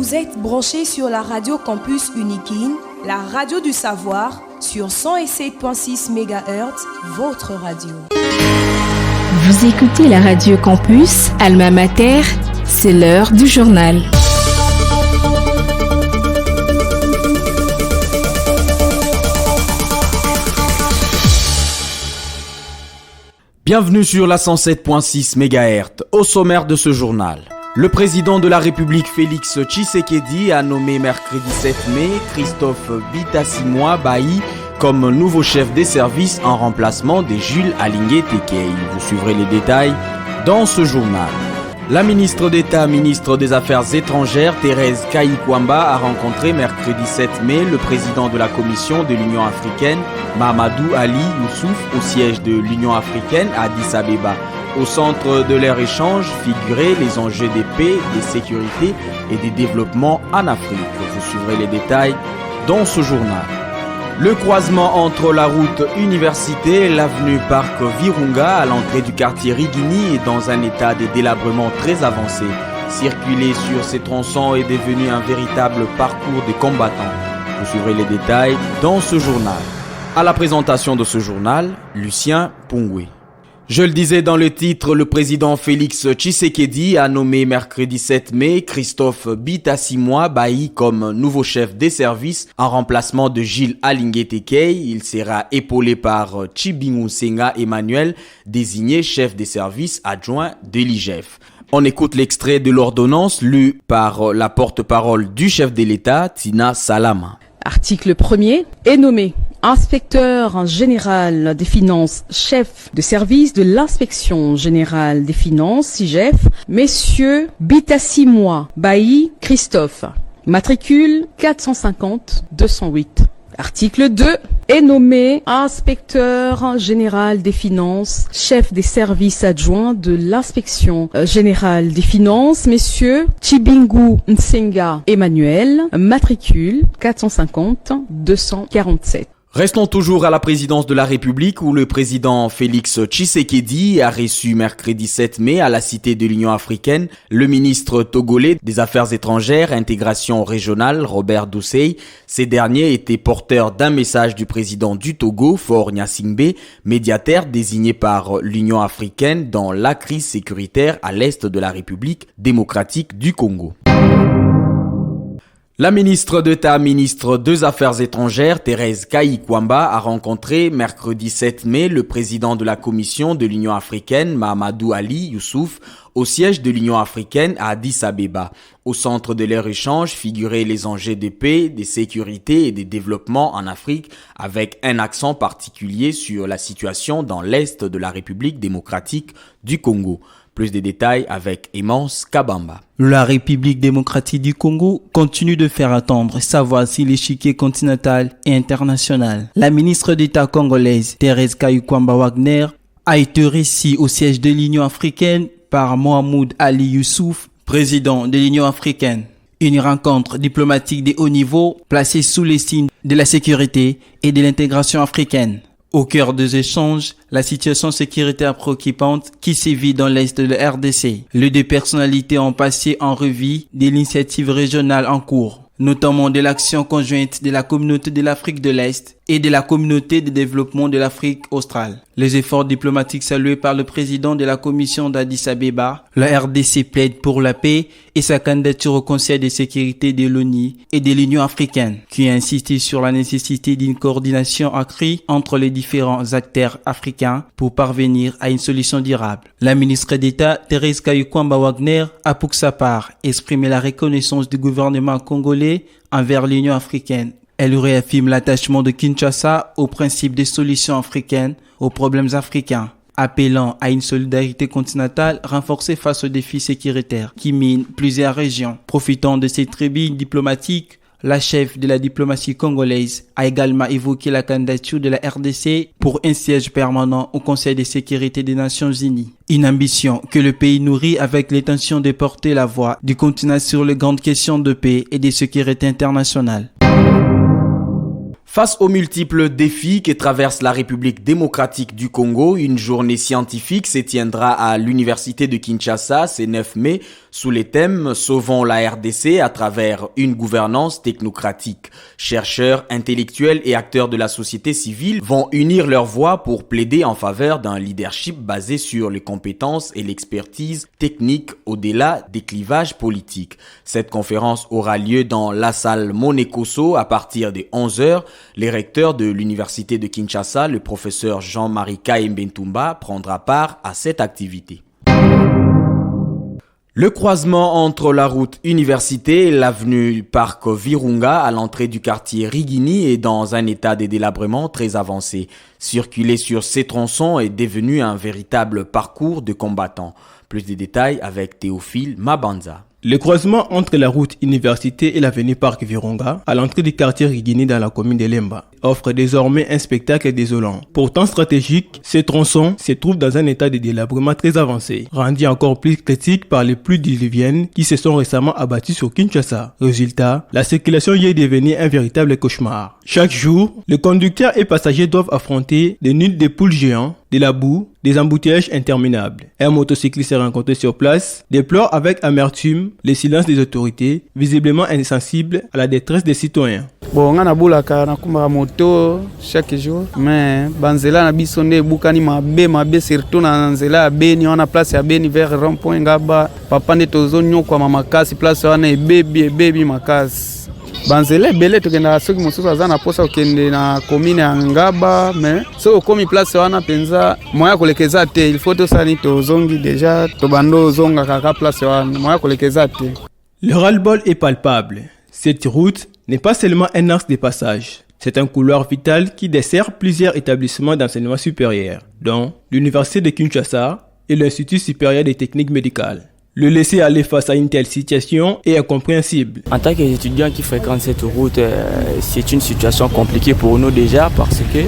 Vous êtes branchés sur la radio Campus Unikin, la radio du savoir, sur 107.6 MHz, votre radio. Vous écoutez la radio Campus, Alma Mater, c'est l'heure du journal. Bienvenue sur la 107.6 MHz. Au sommaire de ce journal, le président de la République Félix Tshisekedi a nommé mercredi 7 mai Christophe Bitassimwa Bayi comme nouveau chef des services en remplacement de Jules Alingué Tekei. Vous suivrez les détails dans ce journal. La ministre d'État, ministre des Affaires étrangères, Thérèse Kayi-Kwamba, a rencontré mercredi 7 mai le président de la Commission de l'Union africaine, Mahamadou Ali Youssouf, au siège de l'Union africaine à Addis Abeba. Au centre de leur échange figuraient les enjeux de paix, de sécurité et de développement en Afrique. Vous suivrez les détails dans ce journal. Le croisement entre la route Université et l'avenue Parc Virunga à l'entrée du quartier Rigini est dans un état de délabrement très avancé. Circuler sur ces tronçons est devenu un véritable parcours de combattants. Vous suivrez les détails dans ce journal. À la présentation de ce journal, Lucien Pungwe. Je le disais dans le titre, le président Félix Tshisekedi a nommé mercredi 7 mai Christophe Bitassimwa Bayi comme nouveau chef des services en remplacement de Jules Alingué Tekei. Il sera épaulé par Tshibingu Senga Emmanuel, désigné chef des services adjoint de l'IGF. On écoute l'extrait de l'ordonnance lue par la porte-parole du chef de l'État, Tina Salama. Article 1er est nommé inspecteur général des finances, chef de service de l'inspection générale des finances, IGF, messieurs Bitassimwa Bayi Christophe, matricule 450-208. Article 2 est nommé inspecteur général des finances, chef des services adjoints de l'inspection générale des finances, messieurs Tshibingu Nsenga Emmanuel, matricule 450-247. Restons toujours à la présidence de la République où le président Félix Tshisekedi a reçu mercredi 7 mai à la Cité de l'Union africaine le ministre togolais des Affaires étrangères et intégration régionale Robert Doucet. Ces derniers étaient porteurs d'un message du président du Togo, Faure Gnassingbé, médiateur désigné par l'Union africaine dans la crise sécuritaire à l'est de la République démocratique du Congo. La ministre d'État, ministre des Affaires étrangères, Thérèse Kayi-Kwamba, a rencontré mercredi 7 mai le président de la Commission de l'Union africaine, Mahamadou Ali Youssouf, au siège de l'Union africaine à Addis Abeba. Au centre de leur échange figuraient les enjeux de paix, de sécurité et de développement en Afrique, avec un accent particulier sur la situation dans l'est de la République démocratique du Congo. Plus de détails avec Emance Kabamba. La République démocratique du Congo continue de faire attendre sa voix sur l'échiquier continental et international. La ministre d'État congolaise Thérèse Kayi-Kwamba Wagner a été reçue au siège de l'Union africaine par Mahamadou Ali Youssouf, président de l'Union africaine. Une rencontre diplomatique de haut niveau placée sous les signes de la sécurité et de l'intégration africaine. Au cœur des échanges, la situation sécuritaire préoccupante qui sévit dans l'est de la RDC. Les deux personnalités ont passé en revue des initiatives régionales en cours, notamment de l'action conjointe de la communauté de l'Afrique de l'Est et de la communauté de développement de l'Afrique australe. Les efforts diplomatiques salués par le président de la commission d'Addis Abeba, la RDC plaide pour la paix et sa candidature au Conseil de sécurité de l'ONU et de l'Union africaine, qui a insisté sur la nécessité d'une coordination accrue entre les différents acteurs africains pour parvenir à une solution durable. La ministre d'État, Thérèse Kayi-Kwamba Wagner, a pour sa part exprimé la reconnaissance du gouvernement congolais envers l'Union africaine. Elle réaffirme l'attachement de Kinshasa au principe des solutions africaines aux problèmes africains, appelant à une solidarité continentale renforcée face aux défis sécuritaires qui minent plusieurs régions. Profitant de cette tribune diplomatique, la chef de la diplomatie congolaise a également évoqué la candidature de la RDC pour un siège permanent au Conseil de sécurité des Nations Unies. Une ambition que le pays nourrit avec l'intention de porter la voix du continent sur les grandes questions de paix et de sécurité internationale. Face aux multiples défis que traverse la République démocratique du Congo, une journée scientifique se tiendra à l'Université de Kinshasa ce 9 mai sous les thèmes « Sauvons la RDC à travers une gouvernance technocratique ». Chercheurs, intellectuels et acteurs de la société civile vont unir leurs voix pour plaider en faveur d'un leadership basé sur les compétences et l'expertise technique au-delà des clivages politiques. Cette conférence aura lieu dans la salle Monekoso à partir de 11h. Les recteurs de l'Université de Kinshasa, le professeur Jean-Marie Kaembentumba, prendra part à cette activité. Le croisement entre la route Université et l'avenue Parc Virunga à l'entrée du quartier Rigini est dans un état de délabrement très avancé. Circuler sur ces tronçons est devenu un véritable parcours de combattants. Plus de détails avec Théophile Mabanza. Le croisement entre la route Université et l'avenue Parc Virunga, à l'entrée du quartier Rigini dans la commune de Lemba, offre désormais un spectacle désolant. Pourtant stratégique, ces tronçons se trouvent dans un état de délabrement très avancé, rendu encore plus critique par les pluies diluviennes qui se sont récemment abattues sur Kinshasa. Résultat, la circulation y est devenue un véritable cauchemar. Chaque jour, les conducteurs et passagers doivent affronter des nids de poules géants, de la boue, des embouteillages interminables. Un motocycliste rencontré sur place déplore avec amertume le silence des autorités, visiblement insensibles à la détresse des citoyens. Bon, on a boulaka na kumba moto chaque jour, mais banzela na biso nde bukani mabe surtout na nzela beni on a place ya beni vers rond-point ngaba papa nde tozonyo kwa mamakasi place wana ebebi makasi. Banzela ebele tokenda soki mosusu aza na posa okende na commune ya Ngaba, mais soki okomi place wana penza moya kolekeza te, il faut tosani tozongi déjà tobando zonga kaka place wana moya kolekeza te. Le ras-le-bol est palpable. Cette route n'est pas seulement un axe de passage. C'est un couloir vital qui dessert plusieurs établissements d'enseignement supérieur, dont l'Université de Kinshasa et l'Institut supérieur des techniques médicales. Le laisser aller face à une telle situation est incompréhensible. En tant qu'étudiants qui fréquentent cette route, c'est une situation compliquée pour nous déjà parce que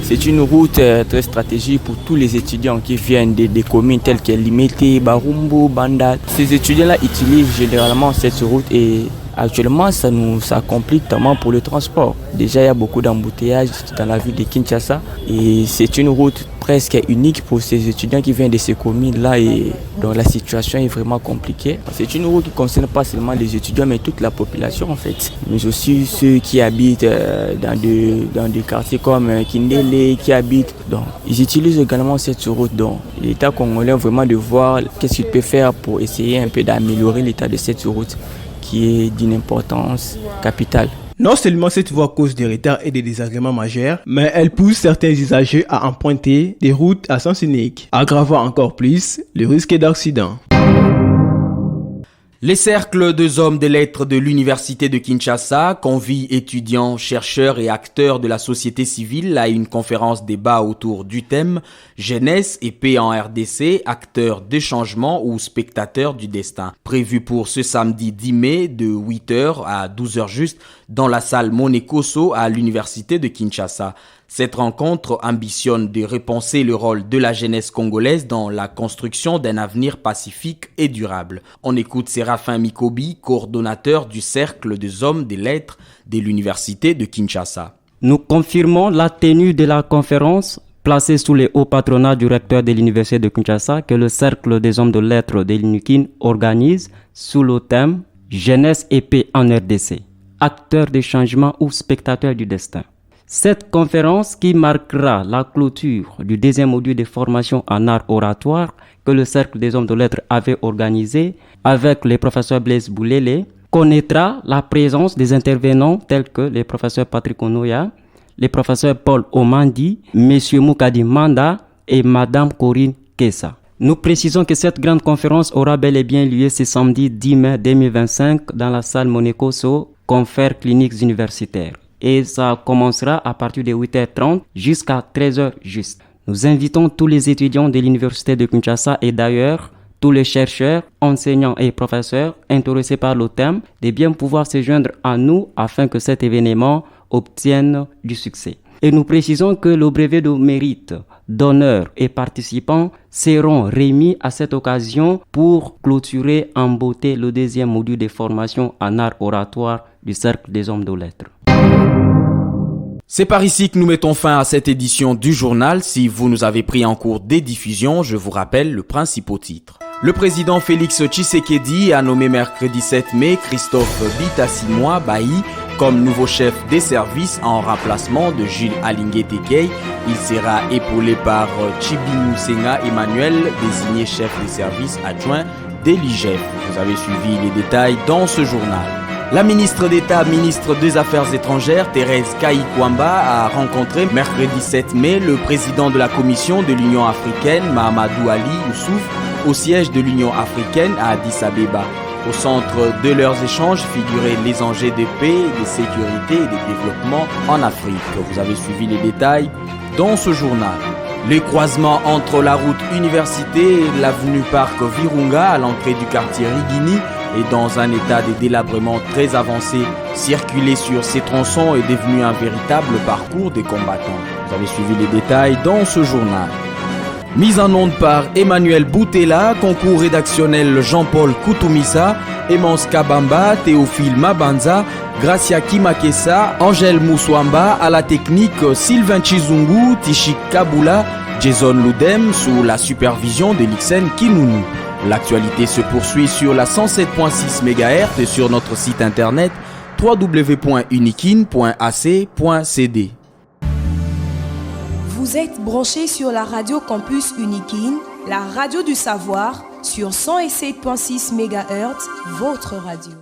c'est une route très stratégique pour tous les étudiants qui viennent des communes telles que Limete, Barumbu, Banda. Ces étudiants-là utilisent généralement cette route et actuellement ça complique tellement pour le transport. Déjà il y a beaucoup d'embouteillages dans la ville de Kinshasa et c'est une route presque unique pour ces étudiants qui viennent de ces communes-là et donc la situation est vraiment compliquée. C'est une route qui ne concerne pas seulement les étudiants mais toute la population en fait, mais aussi ceux qui habitent dans des quartiers comme Kindele, qui habitent. Donc ils utilisent également cette route. Donc l'État congolais vraiment de voir qu'est-ce qu'il peut faire pour essayer un peu d'améliorer l'état de cette route qui est d'une importance capitale. Non seulement cette voie cause des retards et des désagréments majeurs, mais elle pousse certains usagers à emprunter des routes à sens unique, aggravant encore plus le risque d'accident. Les cercles des hommes de lettres de l'Université de Kinshasa convient étudiants, chercheurs et acteurs de la société civile à une conférence débat autour du thème « Jeunesse et paix en RDC, acteurs de changement ou spectateurs du destin » prévu pour ce samedi 10 mai de 8h à 12h juste dans la salle Monekoso à l'Université de Kinshasa. Cette rencontre ambitionne de repenser le rôle de la jeunesse congolaise dans la construction d'un avenir pacifique et durable. On écoute Séraphin Mikobi, coordonnateur du Cercle des hommes des lettres de l'Université de Kinshasa. Nous confirmons la tenue de la conférence placée sous le haut patronat du recteur de l'Université de Kinshasa que le Cercle des hommes de lettres de l'UNIKIN organise sous le thème « Jeunesse et paix en RDC, acteurs de changement ou spectateurs du destin ». Cette conférence qui marquera la clôture du deuxième module de formation en art oratoire que le Cercle des hommes de lettres avait organisé avec le professeur Blaise Boulele connaîtra la présence des intervenants tels que le professeur Patrick Onoya, le professeur Paul Omandi, M. Moukadi Manda et Mme Corinne Kessa. Nous précisons que cette grande conférence aura bel et bien lieu ce samedi 10 mai 2025 dans la salle Monekoso, Confrères Cliniques Universitaires. Et ça commencera à partir de 8h30 jusqu'à 13h juste. Nous invitons tous les étudiants de l'Université de Kinshasa et d'ailleurs tous les chercheurs, enseignants et professeurs intéressés par le thème de bien pouvoir se joindre à nous afin que cet événement obtienne du succès. Et nous précisons que le brevet de mérite, d'honneur et participants seront remis à cette occasion pour clôturer en beauté le deuxième module de formation en art oratoire du Cercle des hommes de lettres. C'est par ici que nous mettons fin à cette édition du journal. Si vous nous avez pris en cours des diffusions, je vous rappelle le principal titre. Le président Félix Tshisekedi a nommé mercredi 7 mai Christophe Bitassimwa Bayi comme nouveau chef des services en remplacement de Jules Alingué Tekei. Il sera épaulé par Tshibinu Senga Emmanuel, désigné chef des services adjoint de l'IGF. Vous avez suivi les détails dans ce journal. La ministre d'État, ministre des Affaires étrangères, Thérèse Kayi-Kwamba, a rencontré mercredi 7 mai le président de la Commission de l'Union africaine, Mahamadou Ali Youssouf, au siège de l'Union africaine à Addis Abeba. Au centre de leurs échanges figuraient les enjeux de paix, de sécurité et de développement en Afrique. Vous avez suivi les détails dans ce journal. Les croisements entre la route Université et l'avenue Parc Virunga à l'entrée du quartier Rigini est dans un état de délabrement très avancé. Circuler sur ces tronçons est devenu un véritable parcours des combattants. Vous avez suivi les détails dans ce journal. Mise en onde par Emmanuel Boutella, concours rédactionnel Jean-Paul Koutoumissa, Emance Kabamba, Théophile Mabanza, Gracia Kimakessa, Angèle Mouswamba, à la technique Sylvain Chizungu, Tichik Kabula, Jason Loudem sous la supervision de Lixen Kinounou. L'actualité se poursuit sur la 107.6 MHz et sur notre site internet www.unikin.ac.cd. Vous êtes branchés sur la radio Campus Unikin, la radio du savoir, sur 107.6 MHz, votre radio.